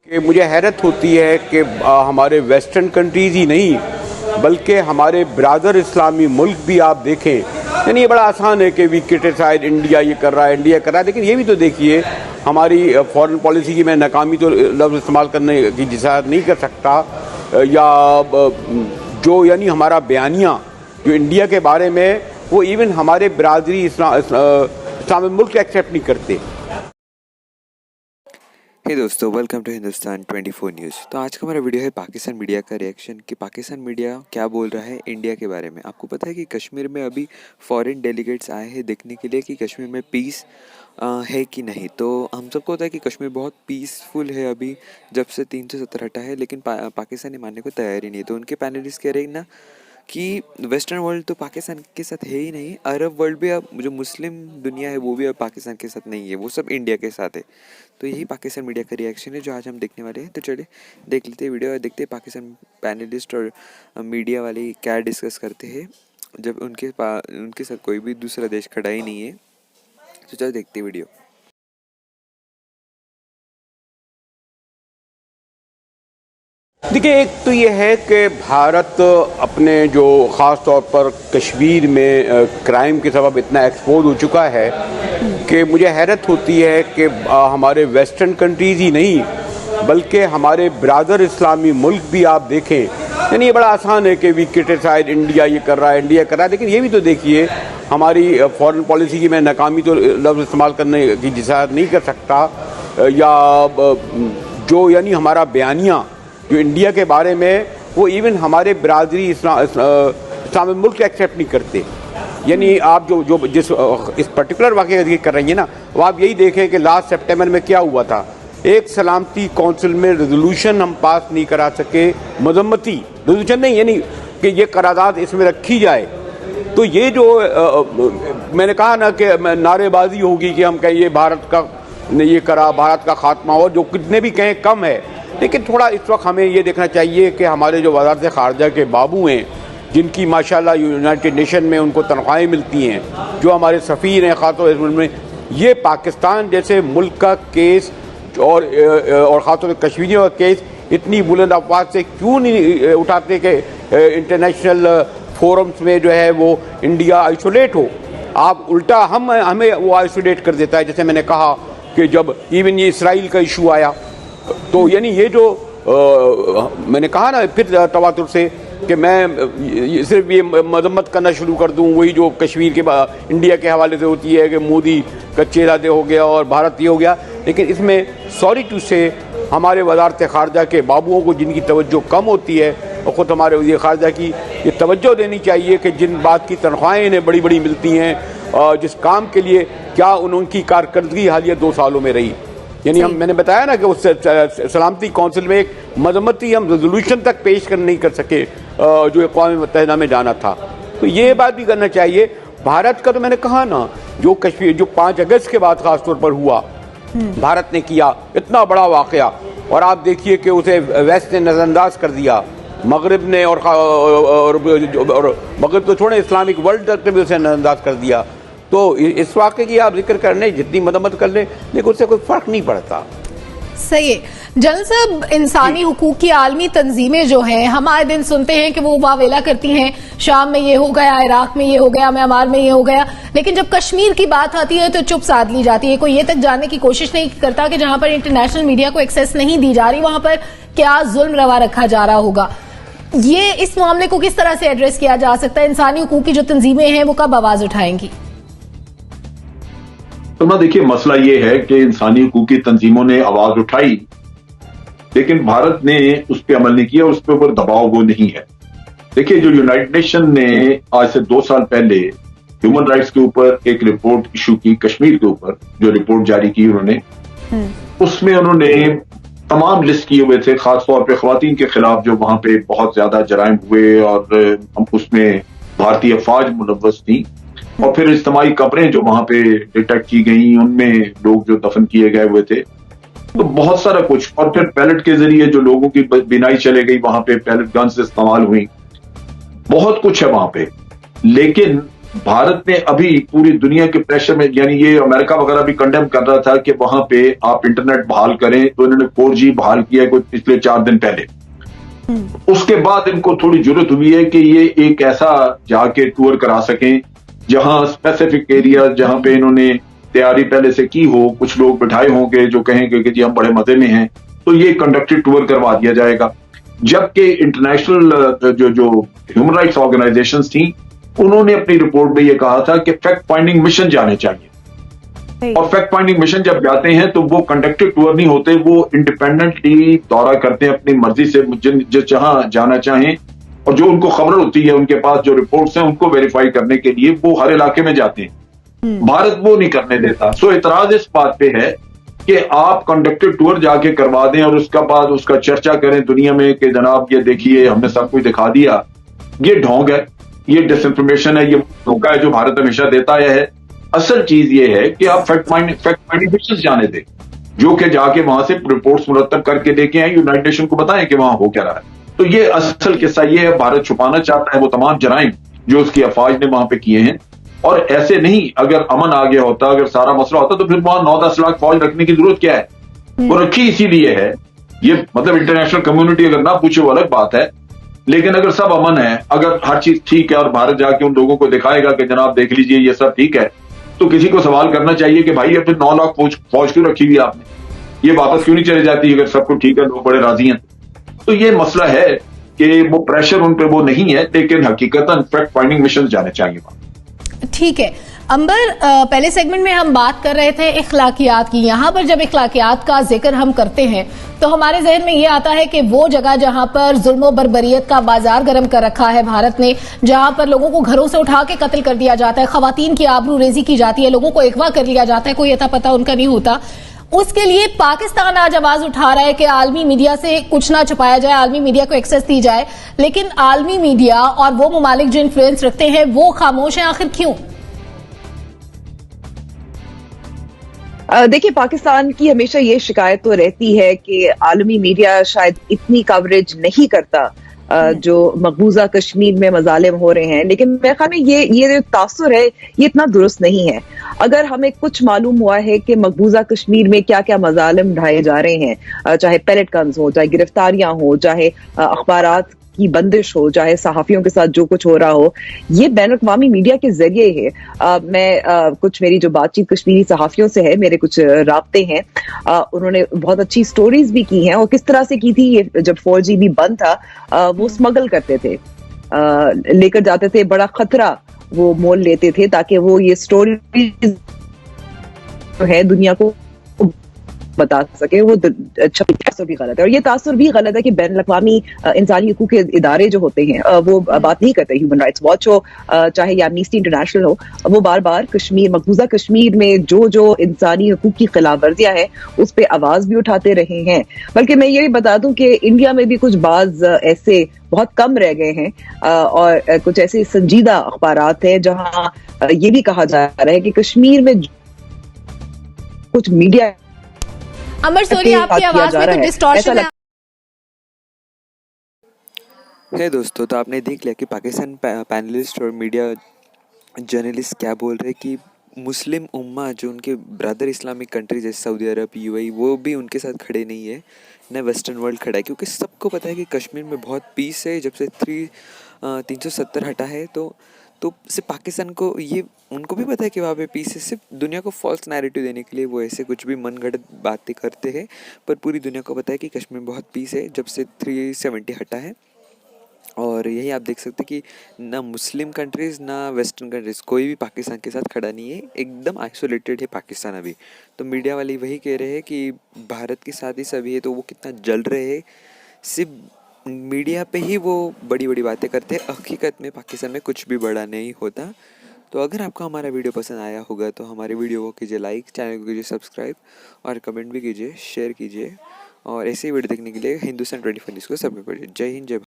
कि मुझे हैरत होती है कि हमारे वेस्टर्न कंट्रीज़ ही नहीं बल्कि हमारे ब्रादर इस्लामी मुल्क भी आप देखें। यानी ये बड़ा आसान है कि वी क्रिटिसाइज इंडिया ये कर रहा है, इंडिया कर रहा है, लेकिन ये भी तो देखिए हमारी फॉरेन पॉलिसी की मैं नाकामी तो लफ्ज़ इस्तेमाल करने की जिसात नहीं कर सकता, या जो यानी हमारा बयानिया जो इंडिया के बारे में वो इवन हमारे ब्रादरी इस्लामी मुल्क एक्सेप्ट नहीं करते। हे दोस्तों, वेलकम टू हिंदुस्तान 24 न्यूज़। तो आज का हमारा वीडियो है पाकिस्तान मीडिया का रिएक्शन कि पाकिस्तान मीडिया क्या बोल रहा है इंडिया के बारे में। आपको पता है कि कश्मीर में अभी फॉरेन डेलीगेट्स आए हैं देखने के लिए कि कश्मीर में पीस है कि नहीं। तो हम सबको पता है कि कश्मीर बहुत पीसफुल है अभी जब से 370 हटा है, लेकिन पाकिस्तान मानने को तैयार ही नहीं। तो उनके पैनलिस्ट कह रहे हैं ना कि वेस्टर्न वर्ल्ड तो पाकिस्तान के साथ है ही नहीं, अरब वर्ल्ड भी अब जो मुस्लिम दुनिया है वो भी अब पाकिस्तान के साथ नहीं है, वो सब इंडिया के साथ है। तो यही पाकिस्तान मीडिया का रिएक्शन है जो आज हम देखने वाले हैं। तो चलिए देख लेते हैं वीडियो और देखते हैं पाकिस्तान पैनलिस्ट और मीडिया वाले क्या डिस्कस करते हैं जब उनके साथ कोई भी दूसरा देश खड़ा ही नहीं है। तो चलो देखते हैं वीडियो। देखिए, एक तो ये है कि भारत अपने जो ख़ास तौर पर कश्मीर में क्राइम के सबब इतना एक्सपोज हो चुका है कि मुझे हैरत होती है कि हमारे वेस्टर्न कंट्रीज़ ही नहीं बल्कि हमारे ब्रादर इस्लामी मुल्क भी आप देखें। यानी ये बड़ा आसान है कि वी क्रिटिसाइज इंडिया ये कर रहा है, इंडिया कर रहा है, लेकिन ये भी तो देखिए हमारी फॉरेन पॉलिसी की मैं नाकामी तो लफ्ज़ इस्तेमाल करने की जिसात नहीं कर सकता, या जो यानी हमारा बयानिया जो इंडिया के बारे में वो इवन हमारे ब्रादरी इस्लामी मुल्क एक्सेप्ट नहीं करते। यानी आप जो जिस इस पर्टिकुलर वाक़े का जिक्र कर रही हैं ना, वो आप यही देखें कि लास्ट सितंबर में क्या हुआ था। एक सलामती कौंसिल में रेजोल्यूशन हम पास नहीं करा सके, मजम्मती रेजोल्यूशन नहीं, यानी कि ये करारदाद इसमें रखी जाए। तो ये जो मैंने कहा ना कि नारेबाजी होगी कि हम कहें ये भारत का ये करा, भारत का खात्मा हो, जो कितने भी कहें कम है। लेकिन थोड़ा इस वक्त हमें ये देखना चाहिए कि हमारे जो वज़ारत ख़ारजा के बाबू हैं, जिनकी माशाल्लाह यूनाइटेड नेशन में उनको तनख्वाहें मिलती हैं, जो हमारे सफ़ीर हैं ख़ासतौर इस मुल्क में, ये पाकिस्तान जैसे मुल्क का केस और ख़ासतौर पर कश्मीरियों का केस इतनी बुलंद आवाज़ से क्यों नहीं उठाते कि इंटरनेशनल फोरम्स में जो है वो इंडिया आइसोलेट हो। आप उल्टा हमें वो आइसोलेट कर देता है। जैसे मैंने कहा कि जब इवन ये इसराइल का इशू आया, तो यानी ये जो मैंने कहा ना फिर तवातुर से कि मैं सिर्फ ये मजम्मत करना शुरू कर दूं, वही जो कश्मीर के इंडिया के हवाले से होती है कि मोदी कच्चे इरादे हो गया और भारत ये हो गया। लेकिन इसमें सॉरी टू से हमारे वज़ारत ख़ारजा के बाबुओं को जिनकी तवज्जो कम होती है और ख़ुद हमारे वज़ीर ख़ारजा की ये तवज्जो देनी चाहिए कि जिन बात की तनख्वाहें इन्हें बड़ी बड़ी मिलती हैं, जिस काम के लिए क्या उनकी कारकर्दगी हालिया 2 सालों में रही। यानी मैंने बताया ना कि उस सलामती कौंसिल में एक मजम्मती हम रेजोल्यूशन तक पेश नहीं कर सके जो अक़वाम मुत्तहिदा में जाना था। तो ये बात भी करना चाहिए। भारत का तो मैंने कहा ना, जो कश्मीर जो 5 अगस्त के बाद ख़ास तौर पर हुआ, भारत ने किया इतना बड़ा वाक़या, और आप देखिए कि उसे वेस्ट ने नज़रअंदाज कर दिया, मगरिब ने और मगरिब तो छोड़े इस्लामिक वर्ल्ड तक ने भी उसे नज़रअंदाज कर दिया। तो इस वाक़े की आप जिक्र कर लें, जितनी मदद कर लें, लेकिन उससे कोई फ़र्क नहीं पड़ता। सही है जनरल साहब, इंसानी हुकूक की आलमी तंजीमें जो हैं, हम आए दिन सुनते हैं कि वो वावेला करती हैं, शाम में ये हो गया, इराक में ये हो गया, म्यांमार में ये हो गया, लेकिन जब कश्मीर की बात आती है तो चुप साध ली जाती है। कोई ये तक जानने की कोशिश नहीं करता कि जहां पर इंटरनेशनल मीडिया को एक्सेस नहीं दी जा रही वहां पर क्या जुल्म रवा रखा जा रहा होगा। ये इस मामले को किस तरह से एड्रेस किया जा सकता है? इंसानी हुकूक की जो तंजीमें हैं वो कब आवाज उठाएंगी? तो ना देखिए, मसला ये है कि इंसानी हुकूक की तंजीमों ने आवाज उठाई, लेकिन भारत ने उस पर अमल नहीं किया, उस पर ऊपर दबाव वो नहीं है। देखिए, जो यूनाइटेड नेशन ने आज से 2 साल पहले ह्यूमन राइट्स के ऊपर एक रिपोर्ट इशू की, कश्मीर के ऊपर जो रिपोर्ट जारी की उन्होंने, उसमें उन्होंने तमाम लिस्ट किए हुए थे, खासतौर पर खवातीन के खिलाफ जो वहां पे बहुत ज्यादा जराइम हुए और उसमें भारतीय अफवाज मुलव्वस थी, और फिर इज्तिमाई कब्रें जो वहां पे डिटेक्ट की गई, उनमें लोग जो दफन किए गए हुए थे, तो बहुत सारा कुछ। और फिर पैलेट के जरिए जो लोगों की बिनाई चले गई, वहां पे पैलेट गन्स इस्तेमाल हुई, बहुत कुछ है वहां पे। लेकिन भारत ने अभी पूरी दुनिया के प्रेशर में, यानी ये अमेरिका वगैरह भी कंडेम कर रहा था कि वहां पे आप इंटरनेट बहाल करें, तो इन्होंने 4G बहाल किया कोई पिछले 4 दिन पहले। उसके बाद इनको थोड़ी जरूरत हुई है कि ये एक ऐसा जाके टूर करा सकें जहां स्पेसिफिक एरिया, जहां पे इन्होंने तैयारी पहले से की हो, कुछ लोग बिठाए होंगे जो कहेंगे कि जी हम बड़े मजे में हैं, तो ये कंडक्टेड टूर करवा दिया जाएगा। जबकि इंटरनेशनल जो ह्यूमन राइट्स ऑर्गेनाइजेशंस थी, उन्होंने अपनी रिपोर्ट में ये कहा था कि फैक्ट फाइंडिंग मिशन जाने चाहिए। और फैक्ट फाइंडिंग मिशन जब जाते हैं तो वो कंडक्टेड टूर नहीं होते, वो इंडिपेंडेंटली दौरा करते हैं अपनी मर्जी से, जिस जहां जाना चाहें, और जो उनको खबर होती है, उनके पास जो रिपोर्ट्स हैं उनको वेरीफाई करने के लिए वो हर इलाके में जाते हैं। भारत वो नहीं करने देता। सो इतराज इस बात पे है कि आप कंडक्टेड टूर जाके करवा दें और उसका बाद उसका चर्चा करें दुनिया में कि जनाब ये देखिए हमने सब कुछ दिखा दिया। ये ढोंग है, ये डिसइंफॉर्मेशन है, ये धोखा है जो भारत हमेशा देता आया है। असल चीज ये है कि आप फैक्ट फाइंडिंग मिशन जाने दें, जो कि जाके वहां से रिपोर्ट्स मुरतब करके देके आए, यूनाइटेड नेशन को बताएं कि वहां हो क्या रहा है। तो ये असल किस्सा ये है, भारत छुपाना चाहता है वो तमाम जराइम जो उसकी अफवाज ने वहां पे किए हैं। और ऐसे नहीं, अगर अमन आ गया होता, अगर सारा मसला होता, तो फिर वहां 9-10 लाख फौज रखने की जरूरत क्या है? वो रखी इसीलिए है। ये मतलब इंटरनेशनल कम्युनिटी अगर ना पूछे वो अलग बात है, लेकिन अगर सब अमन है, अगर हर चीज ठीक है और भारत जाके उन लोगों को दिखाएगा कि जनाब देख लीजिए ये सब ठीक है, तो किसी को सवाल करना चाहिए कि भाई अब 9 लाख फौज क्यों रखी हुई आपने? ये वापस क्यों नहीं चले जाती अगर सब कुछ ठीक है, लोग बड़े राजी हैं? तो ये मसला है कि वो प्रेशर उन पे वो नहीं है, लेकिन हकीकतन फैक्ट फाइंडिंग मिशन जाने चाहिए वहां। ठीक है अंबर, पहले सेगमेंट में हम बात कर रहे थे इखलाकियात की। यहां पर जब इखलाकियात का जिक्र हम करते हैं तो हमारे जहन में ये आता है कि वो जगह जहां पर जुल्म बर्बरियत का बाजार गर्म कर रखा है भारत ने, जहां पर लोगों को घरों से उठा के कत्ल कर दिया जाता है, खवातीन की आबरू रेजी की जाती है, लोगों को अगवा कर लिया जाता है, कोई अता पता उनका नहीं होता। उसके लिए पाकिस्तान आज आवाज उठा रहा है कि आलमी मीडिया से कुछ ना छुपाया जाए, आलमी मीडिया को एक्सेस दी जाए। लेकिन आलमी मीडिया और वो ममालिक जो इन्फ्लुएंस रखते हैं वो खामोश हैं, आखिर क्यों? देखिए, पाकिस्तान की हमेशा ये शिकायत तो रहती है कि आलमी मीडिया शायद इतनी कवरेज नहीं करता जो मकबूजा कश्मीर में मजालिम हो रहे हैं। लेकिन मेरे ख्याल में ये जो तासुर है ये इतना दुरुस्त नहीं है। अगर हमें कुछ मालूम हुआ है कि मकबूजा कश्मीर में क्या क्या मजालिम ढाए जा रहे हैं, चाहे पैलेट गन्स हो, चाहे गिरफ्तारियां हो, चाहे अखबारात की बंदिश हो, चाहे सहाफियों के साथ जो कुछ हो रहा हो, ये बैनुल-अक़वामी मीडिया के जरिए है। मैं कुछ मेरी जो बातचीत कश्मीरी सहाफियों से है, मेरे कुछ राब्ते हैं, उन्होंने बहुत अच्छी स्टोरीज भी की हैं। और किस तरह से की थी, ये जब 4G भी बंद था, वो स्मगल करते थे, लेकर जाते थे, बड़ा खतरा वो मोल लेते थे ताकि वो ये स्टोरी जो है दुनिया को बता सके। वो तासुर भी गलत है, और ये तासुर भी गलत है कि बैनुल-अक़वामी इंसानी हकूक़ के इदारे जो होते हैं वो बात नहीं करते। ह्यूमन राइट्स वॉच हो, चाहे या एमनेस्टी इंटरनेशनल हो, वो बार बार मकबूजा कश्मीर में जो इंसानी हकूक़ की खिलाफ वर्जियां है उस पर आवाज भी उठाते रहे हैं। बल्कि मैं ये भी बता दूं कि इंडिया में भी कुछ बाज ऐसे बहुत कम रह गए हैं, और कुछ ऐसे संजीदा अखबारात हैं जहां ये भी कहा जा रहा है कि कश्मीर में कुछ मीडिया अमर सोरी, आपकी आवाज में तो डिस्टॉर्शन है। है दोस्तों, तो आपने देख लिया कि पाकिस्तान पैनलिस्ट और मीडिया जर्नलिस्ट क्या बोल रहे हैं कि मुस्लिम उम्मा जो उनके ब्रदर इस्लामिक कंट्री जैसे सऊदी अरब, UAE, वो भी उनके साथ खड़े नहीं है, न वेस्टर्न वर्ल्ड खड़ा है। क्योंकि सबको पता है कि कश्मीर में बहुत पीस है जब से 370 हटा है। तो सिर्फ पाकिस्तान को ये उनको भी पता है कि वहाँ पे पीस है, सिर्फ दुनिया को फॉल्स नैरेटिव देने के लिए वो ऐसे कुछ भी मनगढ़ंत बातें करते हैं। पर पूरी दुनिया को पता है कि कश्मीर में बहुत पीस है जब से 370 हटा है। और यही आप देख सकते हैं कि ना मुस्लिम कंट्रीज़ ना वेस्टर्न कंट्रीज़ कोई भी पाकिस्तान के साथ खड़ा नहीं है, एकदम आइसोलेटेड है पाकिस्तान अभी। तो मीडिया वाले वही कह रहे हैं कि भारत के साथ ही सभी है, तो वो कितना जल रहे हैं। सिर्फ मीडिया पे ही वो बड़ी बड़ी बातें करते हैं, हकीकत में पाकिस्तान में कुछ भी बड़ा नहीं होता। तो अगर आपको हमारा वीडियो पसंद आया होगा तो हमारे वीडियो को कीजिए लाइक, चैनल को कीजिए सब्सक्राइब और कमेंट भी कीजिए, शेयर कीजिए। और ऐसे ही वीडियो देखने के लिए हिंदुस्तान 24 न्यूज़ को सब्सक्राइब करिए। जय हिंद, जय भारत।